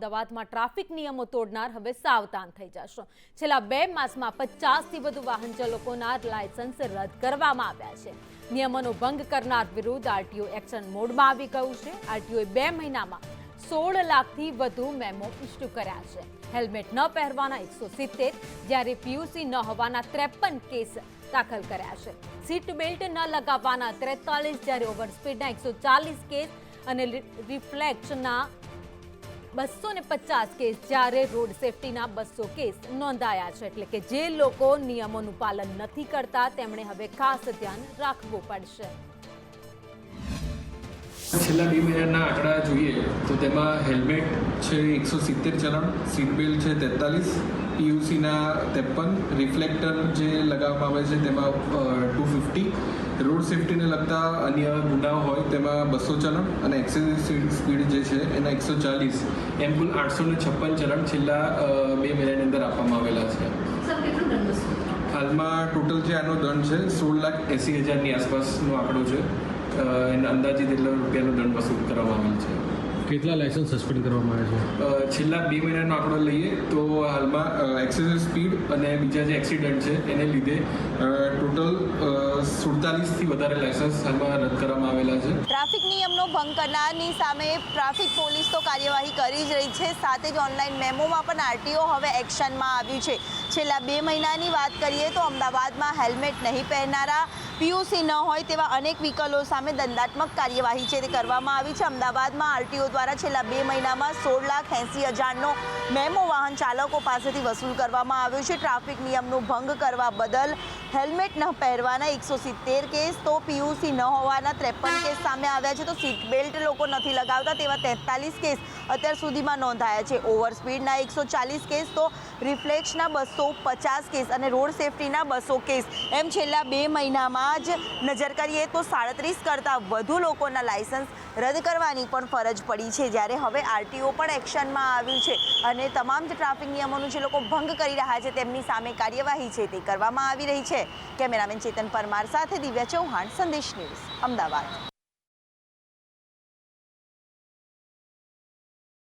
અમદાવાદમાં ટ્રાફિક નિયમો તોડનાર હવે સાવધાન થઈ જશે। છેલ્લા 2 માસમાં 50થી વધુ વાહન ચાલકોના લાયસન્સ રદ કરવામાં આવ્યા છે। નિયમોનો ભંગ કરનાર વિરુદ્ધ આરટીઓ એક્શન મોડમાં આવી ગયું છે। આરટીઓએ 2 મહિનામાં 16 લાખથી વધુ મેમો ઇસ્યુ કર્યા છે। હેલ્મેટ ન પહેરવાના 170, જ્યારે પીયુસી ન હોવાના 53 કેસ દાખલ કર્યા છે। સીટ બેલ્ટ ન લગાવવાના 43, જ્યારે ઓવર સ્પીડના 140 કેસ અને રિફ્લેક્શનના 250 કેસ, જ્યારે રોડ સેફટીના 200 કેસ નોંધાયા છે। એટલે કે જે લોકો નિયમોનું પાલન નથી કરતા તેમણે હવે ખાસ ધ્યાન રાખવું પડશે। છેલ્લા 2 મહિનાના આંકડા જોઈએ તો તેમાં હેલ્મેટ છે 170 ચલણ, સીટ બેલ્ટ છે 43, પીયુસીના 53, રિફ્લેક્ટર જે લગાવવામાં આવે છે તેમાં 250, રોડ સેફટીને લગતા અન્ય ગુનાઓ હોય તેમાં 200 ચલણ અને એક્સેસિવ સ્પીડ જે છે એના 140, એમ કુલ 856 ચલણ છેલ્લા 2 મહિનાની અંદર આપવામાં આવેલા છે। હાલમાં ટોટલ જે આનો દંડ છે 16,80,000ની આસપાસનો આંકડો છે। અંદાજિત એટલા રૂપિયાનો દંડ વસૂલ કરવામાં આવેલ છે। કેટલા લાયસન્સ સસ્પેન્ડ કરવામાં આવે છે? છેલ્લા 2 મહિનાનો આંકડો લઈએ તો હાલમાં એક્સેસિવ સ્પીડ અને બીજા જે એક્સિડન્ટ છે એને લીધે ટોટલ 47થી વધારે લાયસન્સ હાલમાં રદ કરવામાં આવેલા છે। ટ્રાફિક નિયમનો ભંગ કરનારની સામે ટ્રાફિક પોલીસ તો કાર્યવાહી કરી જ રહી છે, સાથે જ ઓનલાઈન મેમોમાં પણ આરટીઓ હવે એક્શનમાં આવ્યું છે। છેલ્લા 2 મહિનાની વાત કરીએ તો અમદાવાદમાં હેલ્મેટ નહીં પહેરનારા, પીયુસી ન હોય તેવા અનેક વ્હીકલો સામે દંડાત્મક કાર્યવાહી છે તે કરવામાં આવી છે। અમદાવાદમાં આરટીઓ દ્વારા છેલ્લા 2 મહિનામાં 16,80,000નો મેમો વાહન ચાલકો પાસેથી વસૂલ કરવામાં આવ્યો છે। ટ્રાફિક નિયમનો ભંગ કરવા બદલ હેલ્મેટ ન પહેરવાના 170 કેસ, તો પીયુસી ન હોવાના 53 કેસ સામે આવ્યા છે। તો સીટ બેલ્ટ લોકો નથી લગાવતા તેવા 43 કેસ અત્યાર સુધીમાં નોંધાયા છે। ઓવર સ્પીડના 140 કેસ, તો રિફ્લેક્શના 250 કેસ અને રોડ સેફટીના 200 કેસ, એમ છેલ્લા 2 મહિનામાં જ નજર કરીએ તો 37 કરતાં વધુ લોકોના લાયસન્સ રદ કરવાની પણ ફરજ પડી છે। જ્યારે હવે આરટીઓ પણ એક્શનમાં આવ્યું છે અને તમામ જે ટ્રાફિક નિયમોનું જે લોકો ભંગ કરી રહ્યા છે તેમની સામે કાર્યવાહી છે તે કરવામાં આવી રહી છે। કેમેરામેન ચેતન પરમાર સાથે દિવ્યા ચૌહાણ, સંદેશ ન્યૂઝ, અમદાવાદ।